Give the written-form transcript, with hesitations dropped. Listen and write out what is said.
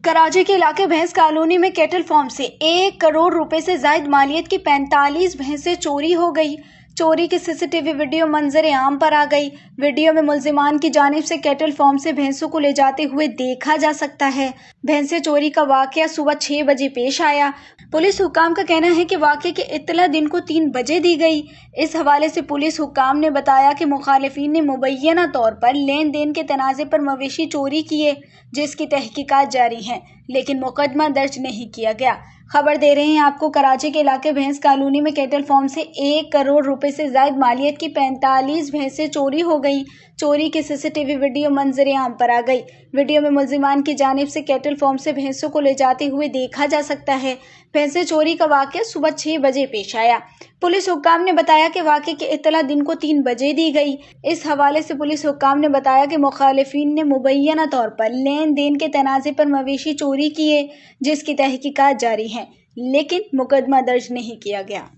कराची के इलाके भैंस कॉलोनी में कैटल फार्म से 1 करोड़ रुपए से जायद मालियत की 45 भैंसें चोरी हो गई। चोरी की सीसीटीवी वीडियो मंजर आम पर आ गई। वीडियो में मुल्जिमान की जानिब से कैटल फार्म से भैंसों को ले जाते हुए देखा जा सकता है। भैंसें चोरी का वाकया सुबह 6 बजे पेश आया। पुलिस हुक्काम का कहना है कि वाकये की इत्तला दिन को 3 बजे दी गई। इस हवाले से पुलिस हुक्काम ने बताया कि मुखालिफिन ने मुबैयना तौर पर लेन देन के तनाज़े पर मवेशी चोरी किए, जिसकी तहकीकात जारी है, लेकिन मुकदमा दर्ज नहीं किया गया। खबर दे रहे हैं आपको, कराची के इलाके भैंस कॉलोनी में कैटल फार्म से 1 करोड़ रुपए से जायद मालियत की 45 भैंसें चोरी हो गई। चोरी की सीसीटीवी वीडियो मंजर आम पर आ गई। वीडियो में मुल्जिमान की जानिब से कैटल फार्म से भैंसों को ले जाते हुए देखा जा सकता है। भैंसें चोरी का वाकया सुबह 6 बजे पेश आया। पुलिस हुक्काम ने बताया कि वाकये की इत्तला दिन को 3 बजे दी गई। इस हवाले से पुलिस हुक्काम ने बताया कि मुखालिफिन ने मुबैयना तौर पर लेन देन के तनाज़े पर मवेशी चोरी किए, जिसकी तहकीकात जारी है, लेकिन मुकदमा दर्ज नहीं किया गया।